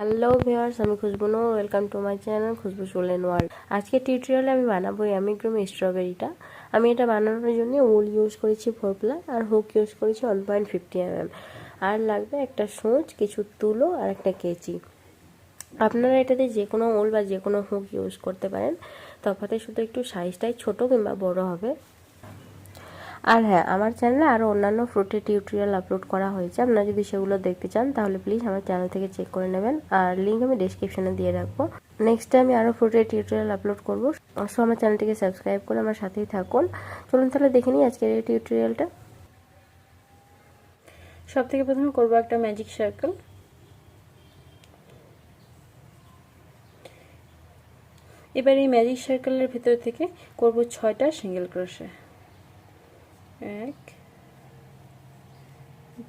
Hello viewers, আমি খুশবুনো। Welcome to my channel Khushbu's woollen world. আজকে টিউটোরিয়ালে আমি বানাবো অ্যামিগ্রুমি স্ট্রবেরিটা। আমি এটা বানানোর জন্য উল ইউজ করেছি 4 প্লাই আর হুক ইউজ করেছি 1.50 mm। আর লাগবে একটা সূচ, কিছু তুলো আর একটা কেচি। আপনারা এটাতে যে কোনো উল বা যে কোনো হুক ইউজ করতে পারেন, তফাতে শুধু একটু সাইজটাই ছোট কিংবা বড় হবে। আর হ্যাঁ, আমার চ্যানেলে আরও অন্যান্য ফ্রুটের টিউটোরিয়াল আপলোড করা হয়েছে। আপনারা যদি সেগুলো দেখতে চান তাহলে প্লিজ আমার চ্যানেল থেকে চেক করে নেবেন, আর লিঙ্ক আমি ডেসক্রিপশনে দিয়ে রাখবো। নেক্সট আমি আরও ফ্রুটের টিউটোরিয়াল আপলোড করবো, সো আমার চ্যানেলটিকে সাবস্ক্রাইব করে আমার সাথেই থাকুন। চলুন তাহলে দেখে নিই আজকের এই টিউটোরিয়ালটা। সব থেকে প্রথমে করবো একটা ম্যাজিক সার্কেল। এবার এই ম্যাজিক সার্কেলের ভিতর থেকে করব 6টা সিঙ্গেল ক্রোশে। 1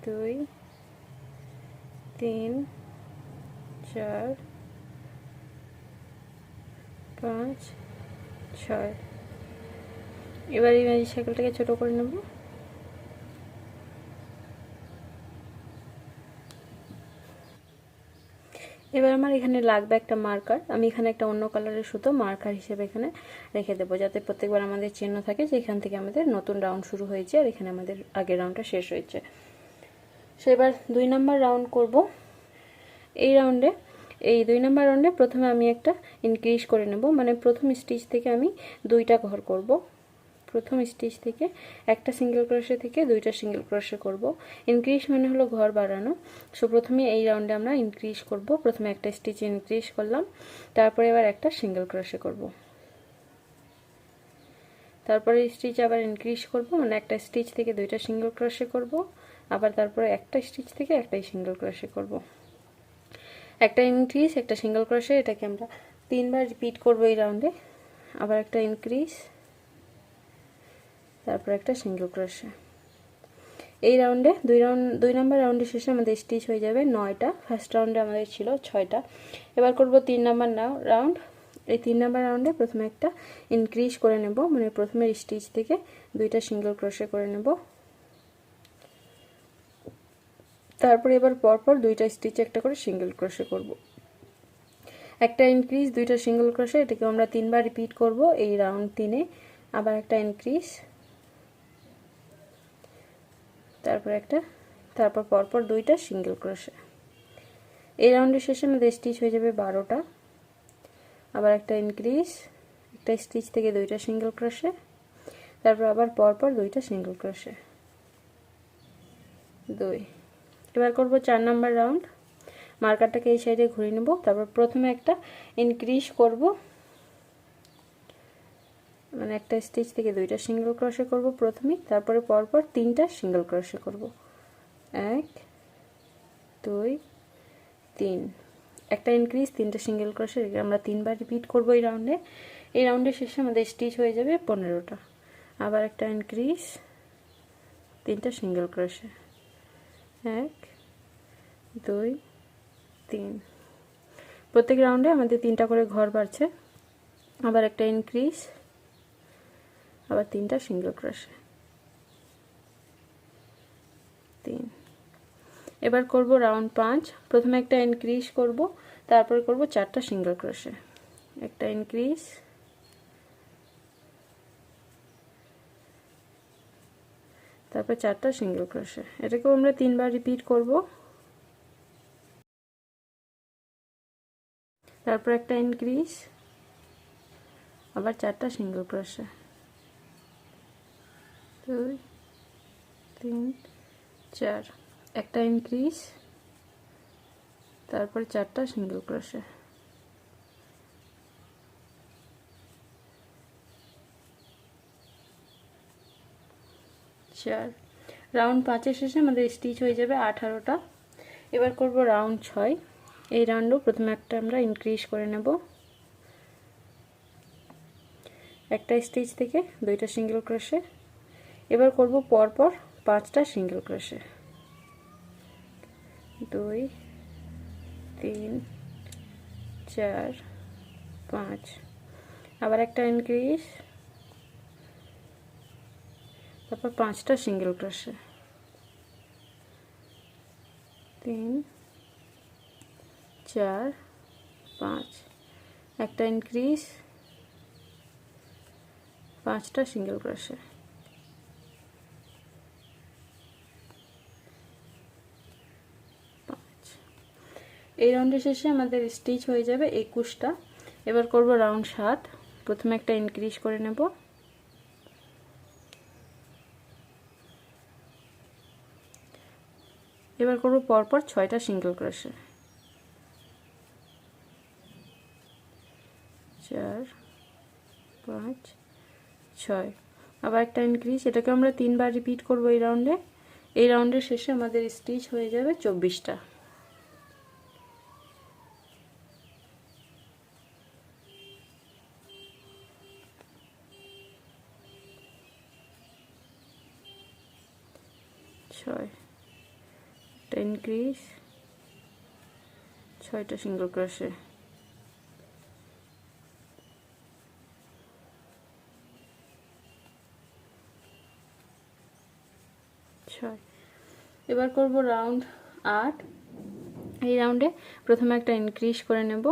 2 3 4 5 6। এবার এই ম্যাজিক সার্কেলটাকে ছোট করে নেব। এবার আমার এখানে লাগবে একটা মার্কার। আমি এখানে একটা অন্য কালারের সুতো মার্কার হিসেবে এখানে রেখে দেবো, যাতে প্রত্যেকবার আমাদের চিহ্ন থাকে যে এখান থেকে আমাদের নতুন রাউন্ড শুরু হয়েছে আর এখানে আমাদের আগের রাউন্ডটা শেষ হয়েছে। সো এবার 2 নাম্বার রাউন্ড করব। এই 2 নাম্বার রাউন্ডে প্রথমে আমি একটা ইনক্রিজ করে নেব, মানে প্রথম স্টিচ থেকে আমি 2টা ঘর করব। প্রথম স্টিচ থেকে একটা সিঙ্গেল ক্রোশে থেকে 2টা সিঙ্গেল ক্রোশে করব। ইনক্রিজ মানে হলো ঘর বাড়ানো। সো প্রথমে এই রাউন্ডে আমরা ইনক্রিজ করব। প্রথমে একটা স্টিচ ইনক্রিজ করলাম, তারপরে এবার একটা সিঙ্গেল ক্রোশে করব। তারপরে স্টিচ আবার ইনক্রিজ করব, মানে একটা স্টিচ থেকে 2টা সিঙ্গেল ক্রোশে করব। আবার তারপরে একটা স্টিচ থেকে একটাই সিঙ্গেল ক্রোশে করব। একটা ইনক্রিজ, একটা সিঙ্গেল ক্রোশে, এটাকে আমরা 3বার রিপিট করব এই রাউন্ডে। আবার একটা ইনক্রিজ, তারপর একটা সিঙ্গেল ক্রোশে। এই রাউন্ডে 2 নাম্বার রাউন্ডের শেষে আমাদের স্টিচ হয়ে যাবে 9টা। ফার্স্ট রাউন্ডে আমাদের ছিল 6টা। এবার করব 3 নাম্বার রাউন্ড। এই 3 নাম্বার রাউন্ডে প্রথমে একটা ইনক্রিজ করে নেব, মানে প্রথমের স্টিচ থেকে 2টা সিঙ্গেল ক্রোশে করে নেব। তারপরে এবার পরপর 2টা স্টিচে একটা করে সিঙ্গেল ক্রোশে করব। একটা ইনক্রিজ, 2টা সিঙ্গেল ক্রোশে, এটাকে আমরা 3বার রিপিট করব এই রাউন্ড 3-এ। আবার একটা ইনক্রিজ, তারপর পরপর 2টা সিঙ্গেল ক্রোশে। এই রাউন্ডের শেষে আমাদের স্টিচ হয়ে যাবে 12টা। আবার একটা ইনক্রিজ, একটা স্টিচ থেকে 2টা সিঙ্গেল ক্রোশে, তারপর আবার পরপর 2টা সিঙ্গেল ক্রোশে। 2। এবার করব 4 নাম্বার রাউন্ড। মার্কারটাকে এই সাইডে ঘুরিয়ে নেব। তারপর প্রথমে একটা ইনক্রিজ করব, মানে একটা স্টিচ থেকে 2টা সিঙ্গেল ক্রোশে করব প্রথমে, তারপরে পরপর 3টা সিঙ্গেল ক্রোশে করব। 1 2 3। একটা ইনক্রিজ, 3টা সিঙ্গেল ক্রোশে, আমরা 3বার রিপিট করব এই রাউন্ডে। এই রাউন্ডের শেষে আমাদের স্টিচ হয়ে যাবে 15টা। আবার একটা ইনক্রিজ, 3টা সিঙ্গেল ক্রোশে। 1 2 3। প্রত্যেক রাউন্ডে আমাদের 3টা করে ঘর বাড়ছে। আবার একটা ইনক্রিজ, আবার 3টা সিঙ্গেল ক্রোশে। 3। এবার করব রাউন্ড 5। প্রথমে একটা ইনক্রিজ করব, তারপর করব 4টা সিঙ্গেল ক্রোশে। একটা ইনক্রিজ, তারপর 4টা সিঙ্গেল ক্রোশে। এটাকেও আমরা 3বার রিপিট করব। তারপর একটা ইনক্রিজ, আবার 4টা সিঙ্গেল ক্রোশে। 2 3 4। একটা ইনক্রিজ, তারপরে 4টা সিঙ্গেল ক্রোশে। 4। রাউন্ড 5-এর শেষে আমাদের স্টিচ হয়ে যাবে 18টা। এবার করব রাউন্ড 6। এই রাউন্ডও প্রথমে একটা আমরা ইনক্রিজ করে নেব, একটা স্টিচ থেকে 2টা সিঙ্গেল ক্রোশে। এবার করব পরপর 5টা সিঙ্গেল ক্রোশে। 2 3 4 5। আবার একটা ইনক্রিজ, তারপর 5টা সিঙ্গেল ক্রোশে। 3 4 5 একটা ইনক্রিজ, 5টা সিঙ্গেল ক্রোশে। এই রাউন্ডের শেষে আমাদের স্টিচ হয়ে যাবে 21টা। এবার করব রাউন্ড 7। প্রথমে একটা ইনক্রিজ করে নেব, এবার করব পরপর 6টা সিঙ্গেল ক্রোশে, 4 5 6। আবার একটা ইনক্রিজ, এটাকে আমরা 3বার রিপিট করব এই রাউন্ডে। এই রাউন্ডের শেষে আমাদের স্টিচ হয়ে যাবে 24টা। একটা ইনক্রিজ, 6টা সিঙ্গেল ক্রোশে, 6। এবার করব রাউন্ড 8। এই রাউন্ডে প্রথমে একটা ইনক্রিজ করে নেব,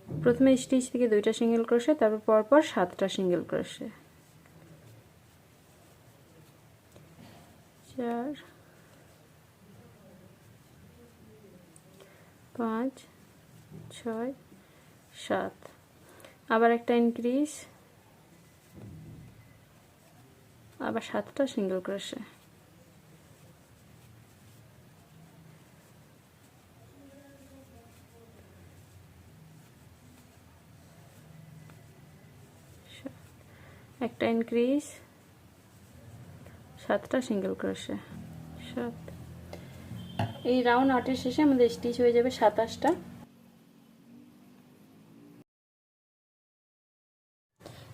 প্রথমে স্টিচ থেকে 2টা সিঙ্গেল ক্রোশে, তারপর পরপর 7টা সিঙ্গেল ক্রোশে, 4 5 6 7। আবার একটা ইনক্রিজ, আবার 7টা সিঙ্গেল ক্রোশে, 7 একটা ইনক্রিজ, 7টা সিঙ্গেল ক্রোশে, 7। এই রাউন্ড 8 এর শেষে আমাদের স্টিচ হয়ে যাবে 27টা।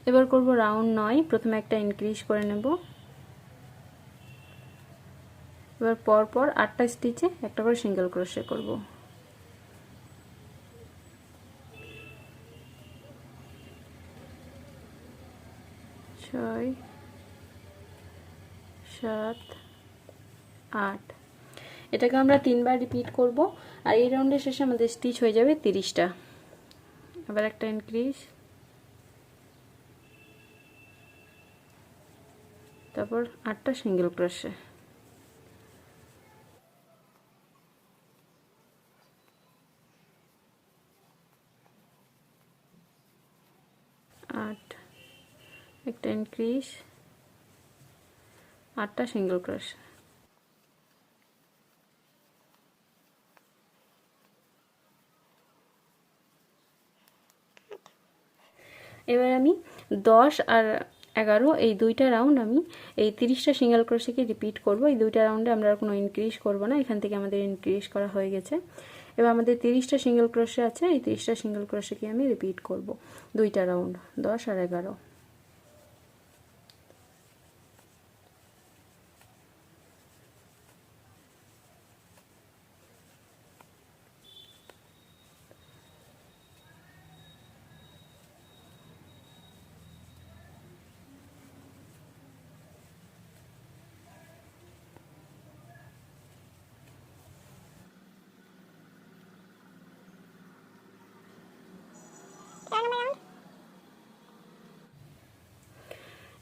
এবার করব রাউন্ড 9। প্রথমে একটা ইনক্রিজ করে নেব, এবার পরপর 8টা স্টিচে একটা করে সিঙ্গেল ক্রোশে করব, 6 7 8। এটাকে আমরা 3বার রিপিট করব। আর এই রাউন্ডের শেষে আমাদের স্টিচ হয়ে যাবে 30টা। আবার একটা ইনক্রিজ, তারপর 8টা সিঙ্গেল ক্রোশে, 8 একটা ইনক্রিজ, 8টা সিঙ্গেল ক্রোশে। এবার আমি 10 আর 11 এই দুইটা রাউন্ড আমি এই 30টা সিঙ্গেল ক্রোশেকে রিপিট করব। এই দুইটা রাউন্ডে আমরা আর কোনো ইনক্রিজ করব না, এখান থেকে আমাদের ইনক্রিজ করা হয়ে গেছে। এবার আমাদের 30টা সিঙ্গেল ক্রোশে আছে, এই 30টা সিঙ্গেল ক্রোশেকে আমি রিপিট করব দুইটা রাউন্ড, 10 আর 11।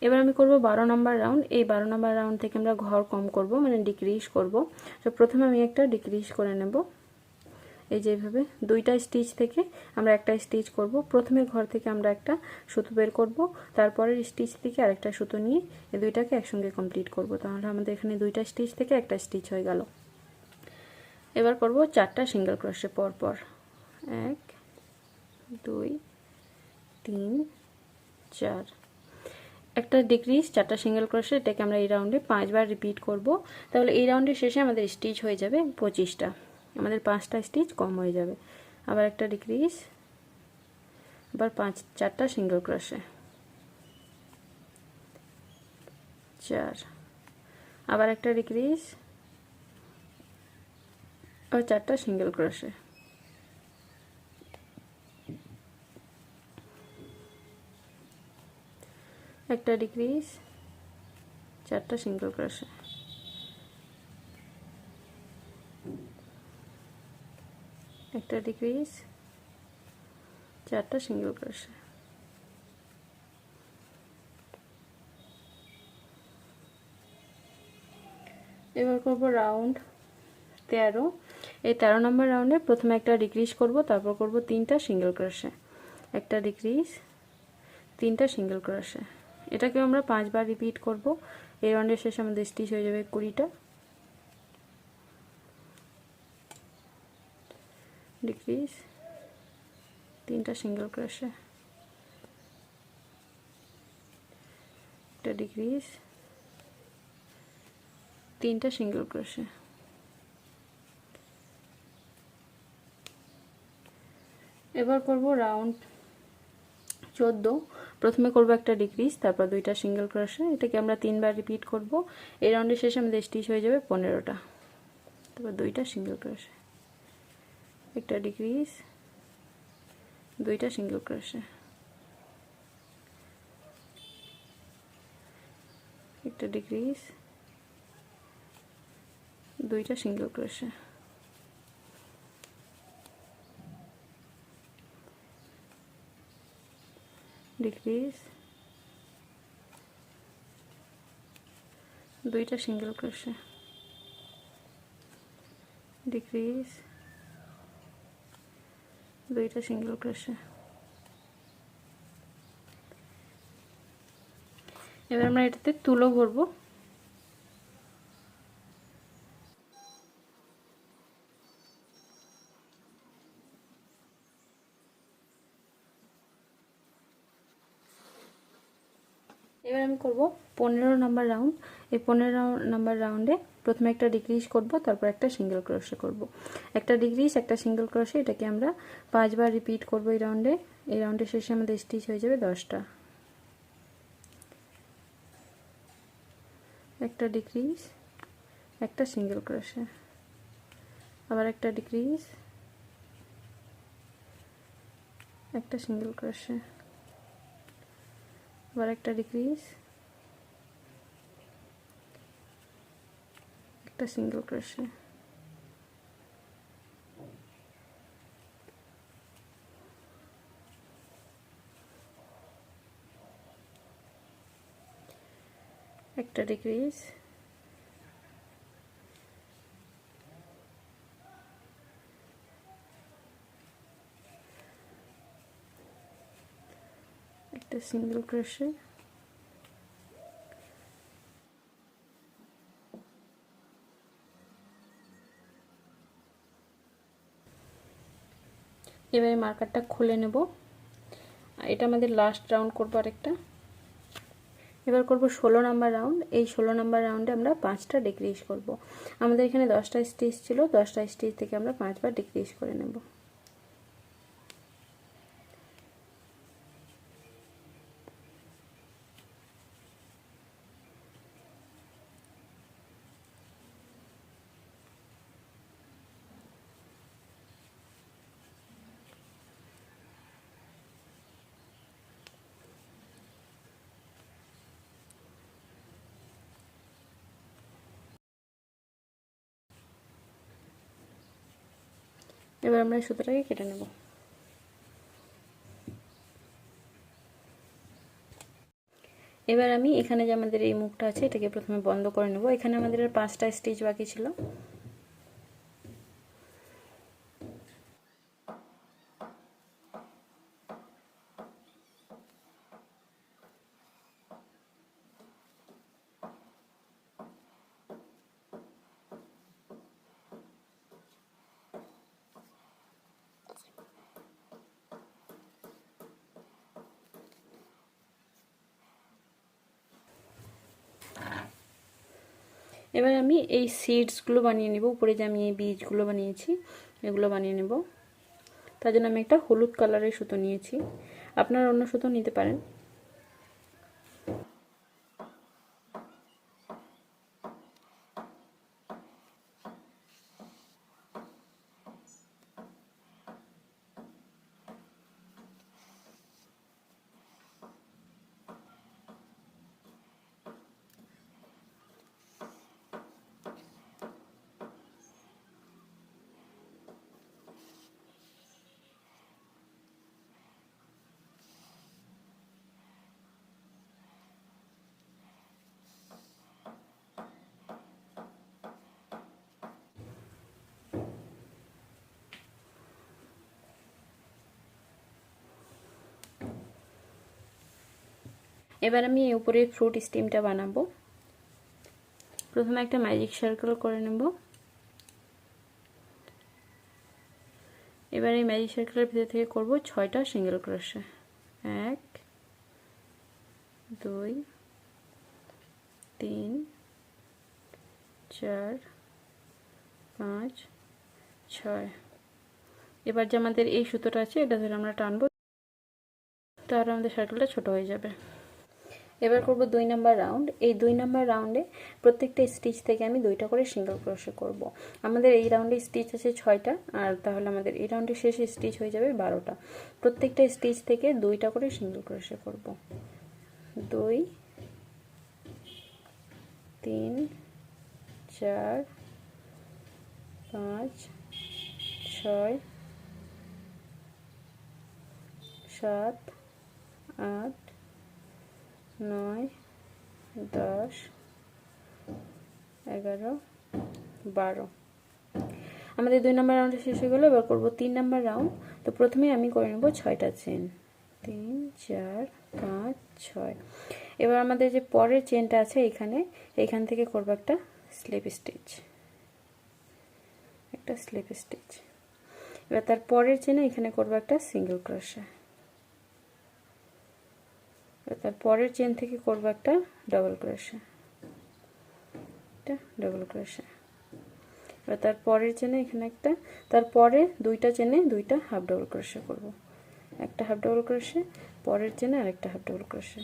এবার আমি করব 12 নম্বর রাউন্ড। এই 12 নম্বর রাউন্ড থেকে আমরা ঘর কম করব, মানে ডিক্রিজ করব। তো প্রথমে আমি একটা ডিক্রিজ করে নেব, এই যে এইভাবে 2টা স্টিচ থেকে আমরা একটা স্টিচ করব। প্রথমে ঘর থেকে আমরা একটা সুতো বের করব, তারপরের স্টিচ থেকে আরেকটা সুতো নিয়ে এই দুইটাকে একসঙ্গে কমপ্লিট করব। তাহলে আমাদের এখানে 2টা স্টিচ থেকে একটা স্টিচ হয়ে গেল। এবার করব 4টা সিঙ্গেল ক্রোশে পরপর, 1 2 3 4। একটা ডিক্রিজ, 4টা সিঙ্গেল ক্রোশে, এটাকে আমরা এই রাউন্ডে 5বার রিপিট করব। তাহলে এই রাউন্ডের শেষে আমাদের স্টিচ হয়ে যাবে 25টা, আমাদের 5টা স্টিচ কম হয়ে যাবে। আবার একটা ডিক্রিজ, আবার 4টা সিঙ্গেল ক্রোশে, 4। আবার একটা ডিক্রিজ, আর 4টা সিঙ্গেল ক্রোশে, একটা ডিক্রিজ, 4টা সিঙ্গেল ক্রোশে, একটা ডিক্রিজ, 4টা সিঙ্গেল ক্রোশে। এবার করব রাউন্ড 13। এই 13 নম্বর রাউন্ডে প্রথমে একটা ডিক্রিজ করব, তারপর করব 3টা সিঙ্গেল ক্রোশে, একটা ডিক্রিজ, 3টা সিঙ্গেল ক্রোশে। এটাকে আমরা 5 বার রিপিট করব। এই রাউন্ডের শেষে আমাদের স্টিচ হয়ে যাবে 20টা। ডিক্রিজ, 3টা সিঙ্গেল ক্রোশে, একটা ডিক্রিজ, 3টা সিঙ্গেল ক্রোশে। এবার করব রাউন্ড 14। প্রথমে করব একটা ডিক্রিজ, তারপর 2টা সিঙ্গেল ক্রোশে। এটাকে আমরা 3 বার রিপিট করব। এই রাউন্ডের শেষে আমাদের স্টিচ হয়ে যাবে 15টা। তারপর 2টা সিঙ্গেল ক্রোশে, একটা ডিক্রিজ, 2টা সিঙ্গেল ক্রোশে, একটা ডিক্রিজ, 2টা সিঙ্গেল ক্রোশে, ডিক্রিজ, 2টা সিঙ্গেল ক্রোশে, ডিক্রিজ, 2টা সিঙ্গেল ক্রোশে। এবার আমরা এটাতে তুলো ভরবো। এবার আমি করব 15 নাম্বার রাউন্ড। এই 15 নাম্বার রাউন্ডে প্রথমে একটা ডিক্রিজ করব, তারপর একটা সিঙ্গেল ক্রোশে করব, একটা ডিক্রিজ, একটা সিঙ্গেল ক্রোশে। এটাকে আমরা 5 বার রিপিট করব এই রাউন্ডে। এই রাউন্ডের শেষে আমাদের স্টিচ হয়ে যাবে 10টা। একটা ডিক্রিজ, একটা সিঙ্গেল ক্রোশে, আবার একটা ডিক্রিজ, একটা সিঙ্গেল ক্রোশে, আবার একটা ডিক্রিজ, একটা সিঙ্গেল ক্রোশে, একটা ডিক্রিজ, একটা সিঙ্গেল ক্রোশে, এবারে মার্কারটা খুলে নেব। এটা আমাদের লাস্ট রাউন্ড করব আরেকটা। এবার করব 16 নাম্বার রাউন্ড। এই 16 নাম্বার রাউন্ডে আমরা 5টা ডিক্রিজ করব। আমাদের এখানে 10টা স্টিচ ছিল, 10টা স্টিচ থেকে আমরা 5 বার ডিক্রিজ করে নেব। এবার আমরা সুতোটাকে কেটে নেব। এবার আমি এখানে যে আমাদের এই মুখটা আছে এটাকে প্রথমে বন্ধ করে নেব। এখানে আমাদের আর 5টা স্টিচ বাকি ছিল। এবার আমি এই সিডসগুলো বানিয়ে নেব। উপরে যে আমি এই বীজগুলো বানিয়েছি এগুলো বানিয়ে নেব। তার জন্য আমি একটা হলুদ কালারের সুতো নিয়েছি, আপনারা অন্য সুতো নিতে পারেন। এবার আমি এর উপরে ফ্রুট স্টিমটা বানাবো। প্রথমে একটা ম্যাজিক সার্কেল করে নেব। এবার এই ম্যাজিক সার্কেলের ভিতর থেকে করব 6টা সিঙ্গেল ক্রোশে। 1 2 3 4 5 6। এবার যে আমাদের এই সুতোটা আছে এটা ধরে আমরা টানবো, তাহলে আমাদের সার্কেলটা ছোট হয়ে যাবে। এবার করব 2 নাম্বার রাউন্ড। এই 2 নাম্বার রাউন্ডে প্রত্যেকটা স্টিচ থেকে আমি 2টা করে সিঙ্গেল ক্রোশে করব। আমাদের এই রাউন্ডে স্টিচ আছে 6টা, আর তাহলে আমাদের এই রাউন্ডের শেষে স্টিচ হয়ে যাবে 12টা। প্রত্যেকটা স্টিচ থেকে 2টা করে সিঙ্গেল ক্রোশে করব। 2 3 4 5 6 7 8 9 10 11 12। আমাদের 2 নাম্বার রাউন্ড শেষ হয়ে গেল। এবার করব 3 নাম্বার রাউন্ড। তো প্রথমে আমি করে নেব 6টা চেন, 3 4 5 6। এবার আমাদের যে পরের চেনটা আছে এখান থেকে করব একটা স্লিপ স্টিচ, একটা স্লিপ স্টিচ। এবার তার পরের চেনে এখানে করব একটা সিঙ্গেল ক্রোশে। তার পরের চেন থেকে করব একটা ডাবল ক্রোশে, একটা ডাবল ক্রোশে। এবার তার পরের চেনে এখানে একটা, তারপরে 2টা চেনে 2টা হাফ ডাবল ক্রোশে করব। একটা হাফ ডাবল ক্রোশে, পরের চেনে আরেকটা হাফ ডাবল ক্রোশে।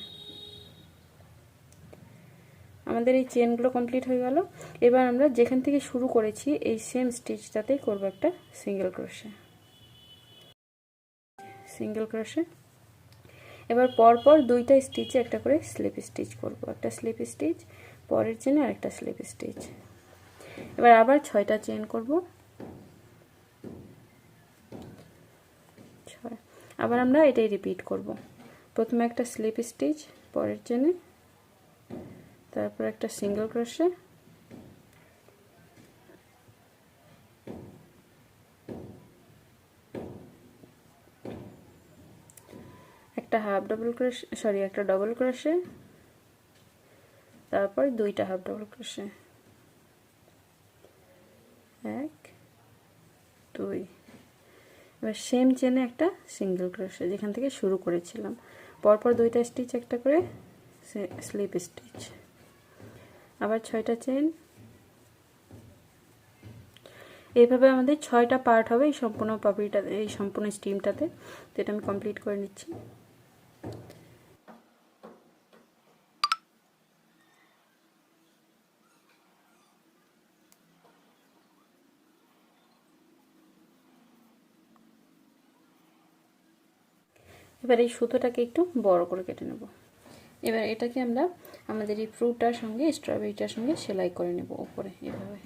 আমাদের এই চেনগুলো কমপ্লিট হয়ে গেল। এবার আমরা যেখান থেকে শুরু করেছি এই সেম স্টিচটাতেই করব একটা সিঙ্গেল ক্রোশে, সিঙ্গেল ক্রোশে। এবার পরপর 2টা স্টিচে একটা করে স্লিপ স্টিচ করব, একটা স্লিপ স্টিচ, পরের চেনে আরেকটা স্লিপ স্টিচ। এবার আবার 6টা চেন করব, 6। আবার আমরা এটাই রিপিট করব। প্রথমে একটা স্লিপ স্টিচ, পরের চেনে, তারপর একটা সিঙ্গেল ক্রোশে, একটা হাফ ডাবল ক্রোশে, একটা ডাবল ক্রোশে, তারপর 2টা হাফ ডাবল ক্রোশে, 1 2। এবার সেম চেনে একটা সিঙ্গেল ক্রোশে যেখান থেকে শুরু করেছিলাম, পরপর 2টা স্টিচ একটা করে স্লিপ স্টিচ। আবার 6টা চেন। এইভাবে আমাদের 6টা পার্ট হবে এই সম্পূর্ণ পাপড়িটাতে, এই সম্পূর্ণ স্টিমটাতে। তো এটা আমি কমপ্লিট করে নিচ্ছি। এবার এই সুতোটাকে একটু বড় করে কেটে নেব। এবার এটাকে আমরা আমাদের এই ফ্রুটটার সঙ্গে, স্ট্রবেরিটার সঙ্গে সেলাই করে নেব উপরে এভাবে।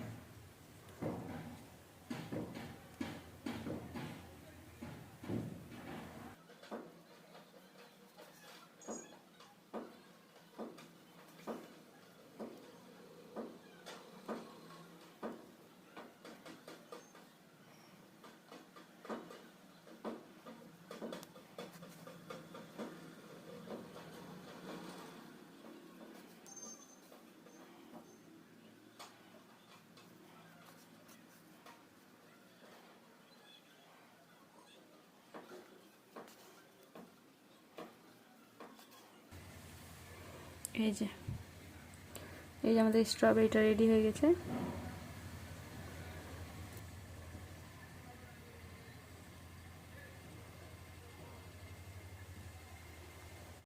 এই যে আমাদের স্ট্রবেরিটা রেডি হয়ে গেছে।